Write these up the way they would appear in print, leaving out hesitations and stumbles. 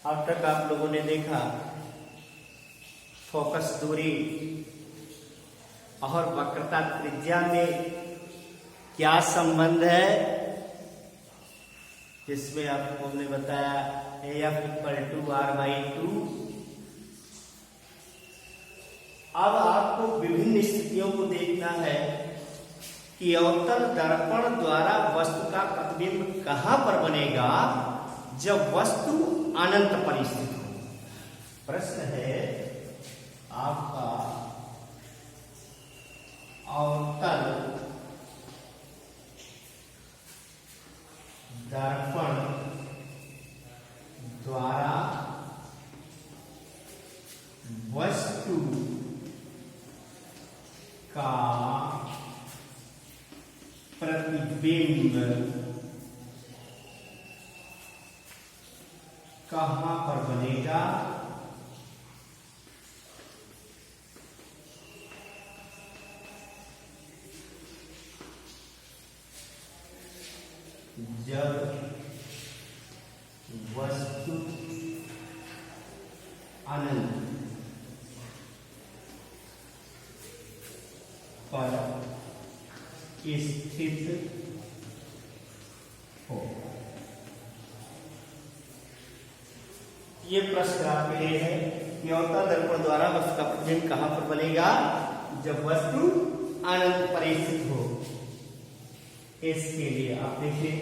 अब तक आप लोगों ने देखा फोकस दूरी और वक्रता त्रिज्या में क्या संबंध है, जिसमें आपको हमने बताया F=R/2। अब आपको विभिन्न स्थितियों को देखना है कि अवतल दर्पण द्वारा वस्तु का प्रतिबिंब कहां पर बनेगा जब वस्तु अनंत पर स्थित हो। प्रश्न है आपका, अवतल दर्पण द्वारा वस्तु का प्रतिबिंब कहां पर बनेगा जब वस्तु अनंत पर स्थित हो। ये प्रश्न आपके लिए है कि अवतल दर्पण द्वारा वस्तु का प्रतिबिंब कहां पर बनेगा जब वस्तु अनंत पर स्थित हो। इसके लिए आप देखिए,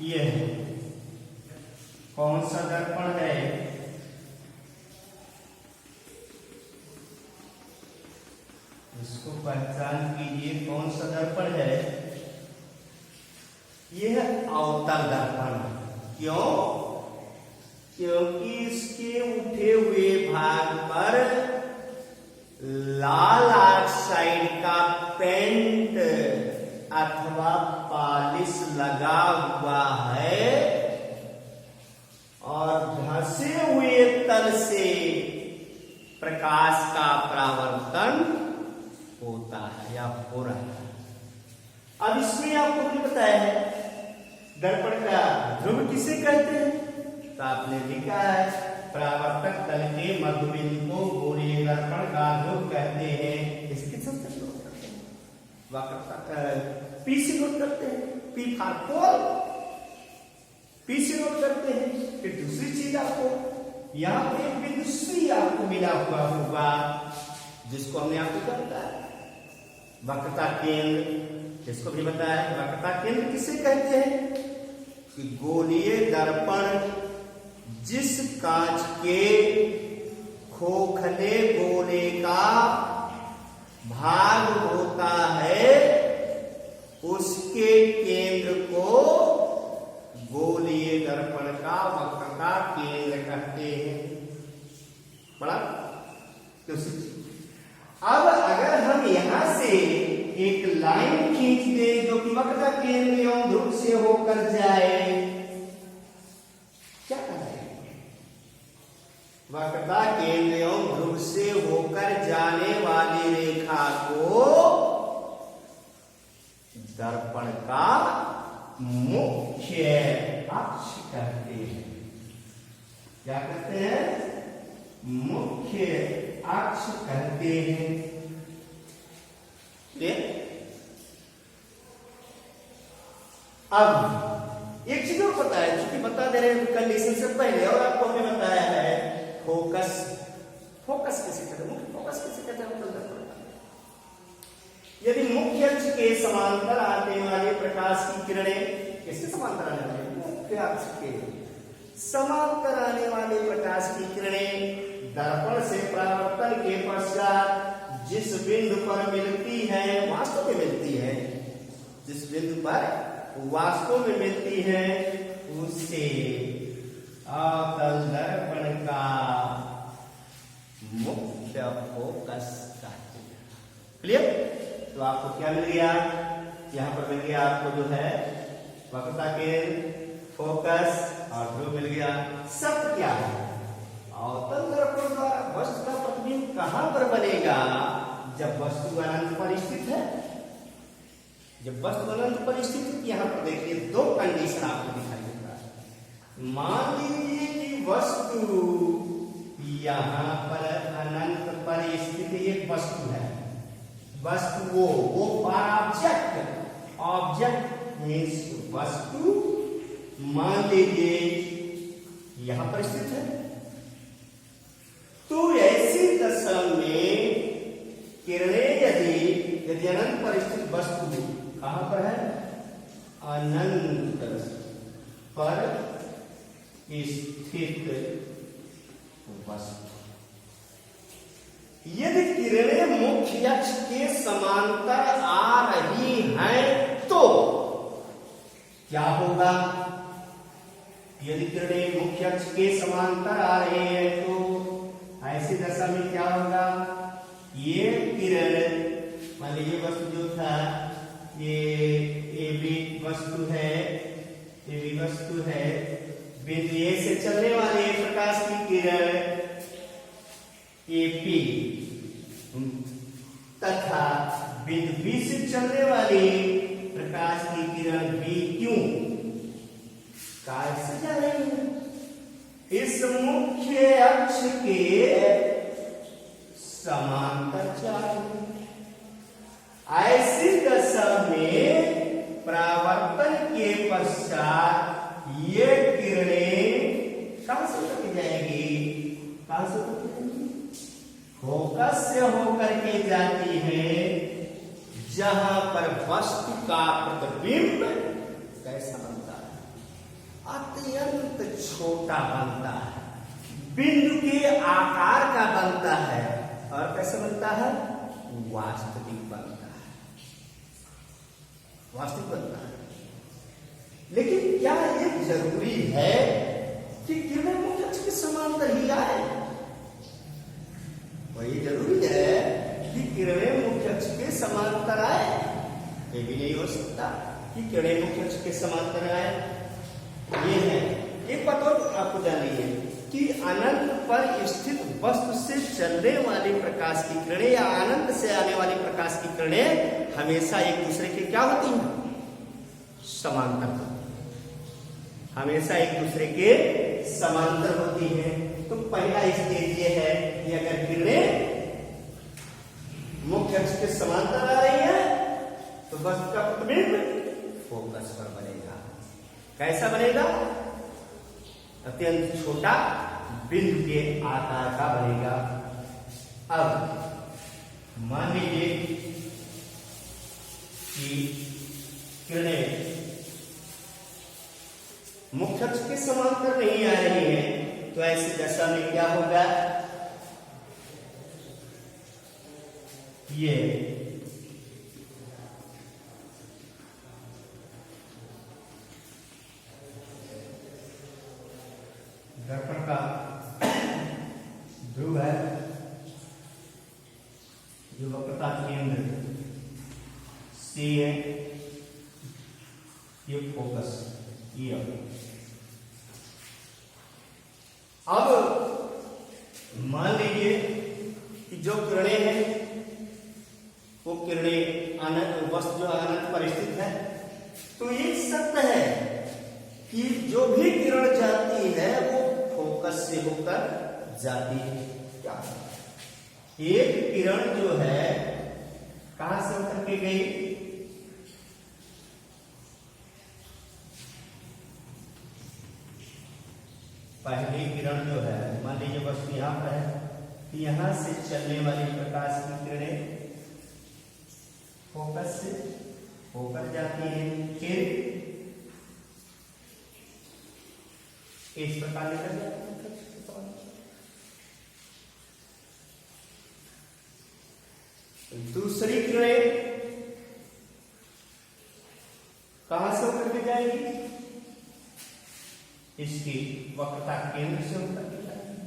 यह कौन सा दर्पण है, इसको पहचान कीजिए। कौन सा दर्पण है? यह अवतल दर्पण। क्यों? क्योंकि इसके उठे हुए भाग पर लाल ऑक्साइड का पेंट अथवा पॉलिश लगा हुआ है और धंसे हुए तल से प्रकाश का परावर्तन होता है या हो रहा है। अब इसमें आपको भी बताया है दर्पण का ध्रुव किसे कहते हैं, तो आपने लिखा है परावर्तक तल के मध्य बिंदु को गोलीय दर्पण का ध्रुव कहते हैं। इसके सबसे नोट करते हैं, वक्रता पी से नोट करते हैं, पी फॉर पोल, पी से नोट करते हैं। फिर दूसरी चीज आपको यहां पे एक बिंदु सी आपको मिला हुआ होगा, जिसको हमने आपको बताया वक्रता केंद्र, जिसको भी बताया वक्रता केंद्र किसे कहते हैं कि गोलीय दर्पण जिस कांच के खोखले गोले का भाग होता है उसके केंद्र को गोलीय दर्पण का वक्रता केंद्र कहते हैं। बड़ा तो अब अगर हम यहां से एक लाइन खींच दें जो कि वक्रता केंद्र एवं ध्रुव से होकर जाए, क्या कहलाएगा? वक्रता केंद्र एवं ध्रुव से होकर जाने वाली रेखा को दर्पण का मुख्य अक्ष कहते हैं। क्या कहते हैं? मुख्य अक्ष कहते हैं। अब एक चीज और पता है, क्योंकि बता दे रहे हैं कंडीशन से पहले, और आपको हमने बताया है फोकस। फोकस किसे कहते हैं? फोकस किसे कहते हैं? यदि मुख्य अक्ष के समांतर आने वाले प्रकाश की किरणें, किसके समांतर आने वाले? मुख्य अक्ष के समांतर आने वाले प्रकाश की किरणें दर्पण से परावर्तन के पश्चात जिस बिंदु पर मिलती है, वास्तव में मिलती है, जिस बिंदु पर वास्तव में मिलती है उसे अवतल दर्पण का मुख्य फोकस कहते हैं। क्लियर? तो आपको क्या मिल गया? यहां पर मिल गया आपको जो है वक्रता केंद्र, फोकस और ध्रुव मिल गया। सब क्या है? अवतल दर्पण द्वारा वस्तु का प्रतिबिंब कहां पर बनेगा जब वस्तु अनंत पर स्थित है। जब वस्तु अनंत पर स्थित है, यहाँ पर देखिए दो कंडीशन आपको दिखाई दे रहा है। मान लीजिए कि वस्तु यहाँ पर अनंत पर स्थित एक वस्तु है, वस्तु वो ऑब्जेक्ट, ऑब्जेक्ट मीन्स वस्तु मान लीजिए यहां पर स्थित है। तो ऐसी दशा में किरणें यदि अनंत पर स्थित वस्तु कहां पर है, अनंत पर स्थित वस्तु, यदि किरणें मुख्य अक्ष के समांतर आ रही हैं तो क्या होगा? यदि किरणें मुख्य अक्ष के समांतर आ रहे हैं तो ऐसी दशा में क्या होगा? ये किरण, मान लीजिए वस्तु जो था ये भी वस्तु है, ये भी वस्तु है, बिंदु ए से चलने वाले प्रकाश की किरण AP तथा बिंदु बी से चलने वाली प्रकाश की किरण BQ कैसे जा रही है? इस मुख्य अक्ष के समांतर जा रही है। ऐसी दशा में परावर्तन के पश्चात ये किरणें कहां से टकराई जाएगी? कहां से टकराएंगी? फोकस से होकर के जाती है, जहां पर वस्तु का प्रतिबिंब कैसा बनता है? अत्यंत छोटा बनता है, बिंदु के आकार का बनता है, और कैसे बनता है? वास्तविक बनता है, वास्तविक बनता है। लेकिन क्या ये जरूरी है कि किरणें मुख्य अक्ष के समांतर ही आए? वही जरूरी है कि किरणें मुख्य अक्ष के समांतर आए? ये भी नहीं हो सकता कि किरणें मुख्य अक्ष के समांतर आए। ये है एक बात और आपको जाननी है कि अनंत पर स्थित वस्तु से चलने वाली प्रकाश की किरणें या अनंत से आने वाली प्रकाश की किरणें हमेशा एक दूसरे के क्या होती हैं? समांतर, हमेशा एक दूसरे के समांतर होती है। तो पहला स्टेज ये है कि अगर किरणें मुख्य अक्ष के समांतर आ रही है तो वस्तु का प्रतिबिंब फोकस पर बनेगा। कैसा बनेगा? अत्यंत छोटा बिंदु के आकार का बनेगा। अब मान लीजिए कि किरणें मुख्य अक्ष के समांतर नहीं आ रही है, तो ऐसी दशा में क्या होगा? ये दर्पण का ध्रुव है, जो वक्रता केंद्र C है, ये फोकस E। अब मान लीजिए कि जो किरणें हैं वो किरणें अनंत, वस्तु जो अनंत पर स्थित है, तो ये सत्य है कि जो भी किरण जाती है वो फोकस से होकर जाती है। क्या एक किरण जो है कहां से होकर के गई? पहली किरण जो है, मान लीजिए वस्तु यहां पर है, यहां से चलने वाली प्रकाश की किरणें फोकस से होकर जाती है, फिर इस प्रकार निकल जाती है। दूसरी किरणें कहां से होकर के जाएगी? इसकी वक्रता केंद्र से होकर के जाएगी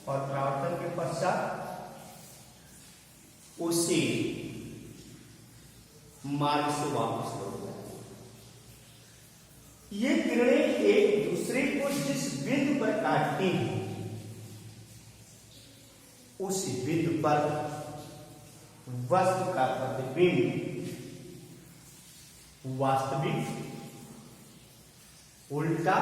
और परावर्तन के पश्चात उसी मार्ग से वापस लौट जाएगी। ये किरणें एक दूसरे को जिस बिंदु पर काटती हैं, उस बिंदु पर वस्तु का प्रतिबिंब वास्तविक उल्टा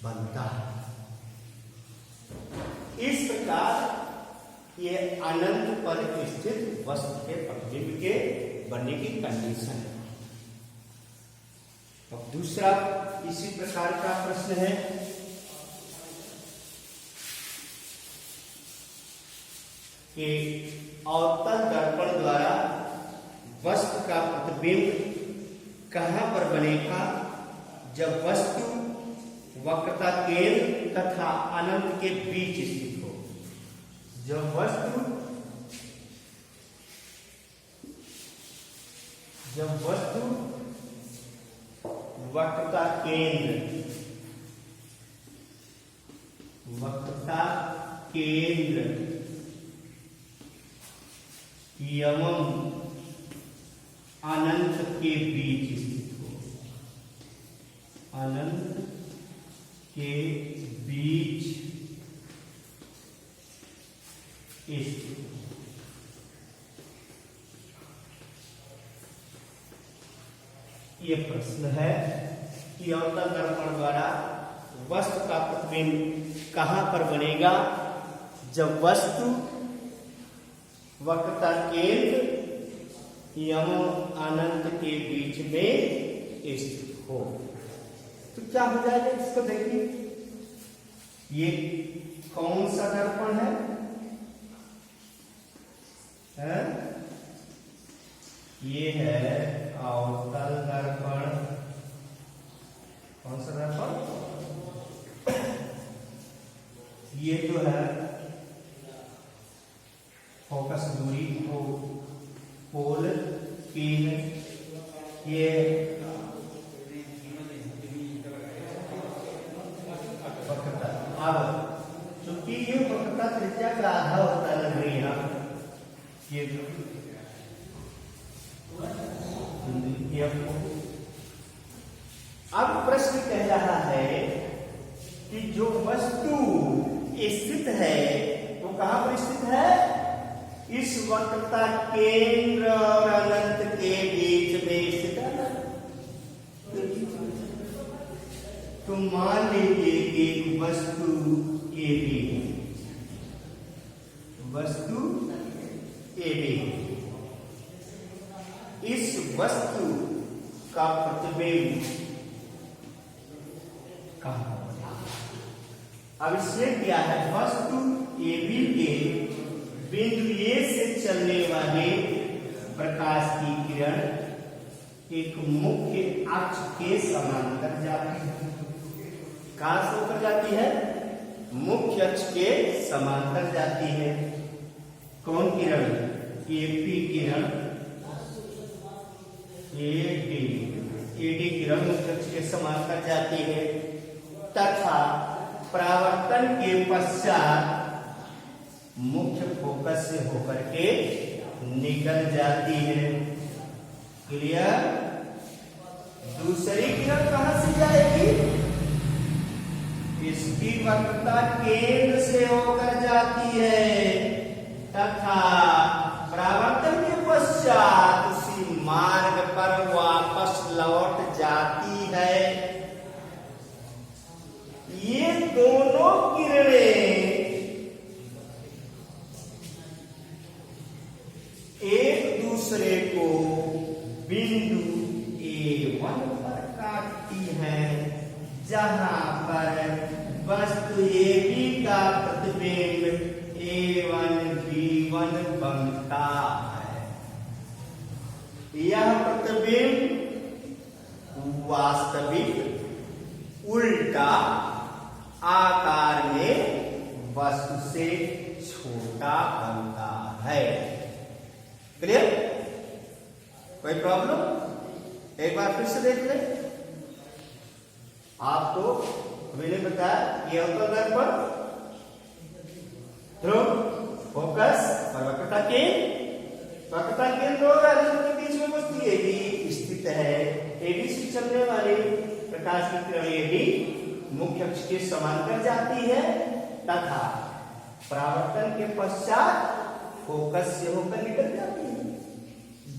बनता है। इस प्रकार ये अनंत पर स्थित वस्तु के प्रतिबिंब के बनने की कंडीशन है। अब दूसरा इसी प्रकार का प्रश्न है कि अवतल दर्पण द्वारा वस्तु का प्रतिबिंब कहां पर बनेगा जब वस्तु वक्रता केंद्र तथा अनंत के बीच स्थित हो। जब वस्तु वक्रता केंद्र एवं अनंत के बीच स्थित हो। अनंत के बीच स्थित। ये प्रश्न है कि अवतल दर्पण द्वारा वस्तु का प्रतिबिंब कहां पर बनेगा जब वस्तु वक्रता केंद्र एवं अनंत के बीच में स्थित हो। तो क्या हो जाएगा इसको देखिए। ये कौन सा दर्पण है? ये है अवतल दर्पण। कौन सा दर्पण? ये जो है फोकस दूरी को पोल की है। ये वक्रता। अब चूंकि ये वक्रता त्रिज्या का आधा होता है लग रही है ये अब प्रश्न कह रहा है कि जो वस्तु स्थित है वो कहां पर स्थित है? इस वक्रता केंद्र और अनंत के बीच में स्थित है। तो मान लीजिए कि वस्तु AB इस वस्तु का प्रतिबिंब कहां? अब इसमें क्या है? वस्तु AB के बिंदु A से चलने वाले प्रकाश की किरण एक मुख्य अक्ष के समांतर जाती है। कहां से होकर जाती है? मुख्य अक्ष के समांतर जाती है। कौन किरण? AP किरण। AD किरण मुख्य अक्ष के समांतर जाती है तथा परावर्तन के पश्चात मुख्य फोकस से होकर के निकल जाती है। क्लियर? दूसरी किरण कहां से जाएगी? इसकी वक्रता केंद्र से होकर जाती है तथा परावर्तन के पश्चात उसी मार्ग पर वापस लौट जाती है। ये दोनों किरणें एक दूसरे को बिंदु A1 पर काटती हैं जहां पर वस्तु AB का प्रतिबिंब A1B1 बनता है। यह प्रतिबिंब वास्तविक उल्टा आकार में वस्तु से छोटा बनता है। क्लियर? कोई प्रॉब्लम? एक बार फिर से देख ले। आपको मैंने बताया ये अवतल दर्पण ध्रुव फोकस और वक्रता केंद्र और अनंत के बीच में वस्तु AB स्थित है। AB से चलने वाली प्रकाश की किरण AB मुख्य अक्ष के समांतर जाती है तथा परावर्तन के पश्चात फोकस से होकर निकल जाती है।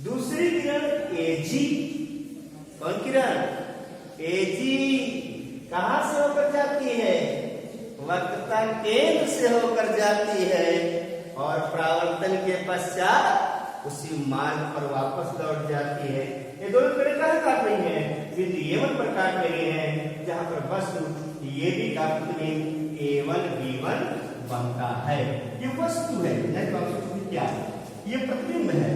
दूसरी किरण एजी, कौन किरण? एजी कहां से होकर जाती है? वक्रता केंद्र से होकर जाती है और परावर्तन के पश्चात उसी मार्ग पर वापस लौट जाती है। ये दोनों किरणें कहां काट रही हैं? बिंदु A1 पर काट रही हैं, जहां पर वस्तु AB का प्रतिबिंब A1 B1 बनता है। ये वस्तु है, क्या है? ये प्रतिबिंब है।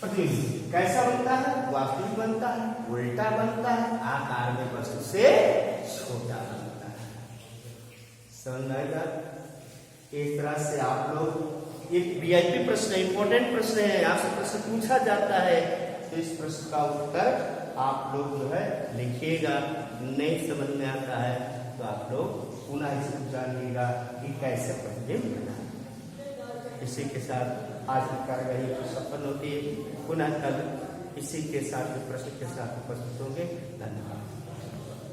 प्रतिबिंब कैसा बनता है? वास्तविक बनता है, उल्टा बनता है, आकार में वस्तु से छोटा बनता है। समझ आएगा? इस तरह से आप लोग एक वीआईपी प्रश्न, इंपॉर्टेंट प्रश्न है, आपसे प्रश्न पूछा जाता है, तो इस प्रश्न का उत्तर आप लोग जो है लिखिएगा। नहीं समझ में आता है तो आप लोग पुनः इसको जानिएगा कि कैसे प्रतिबिंब बना। इसी के साथ आज की कार्यवाही संपन्न होती है। पुनः कल इसी के साथ प्रश्न के साथ उपस्थित होंगे। धन्यवाद।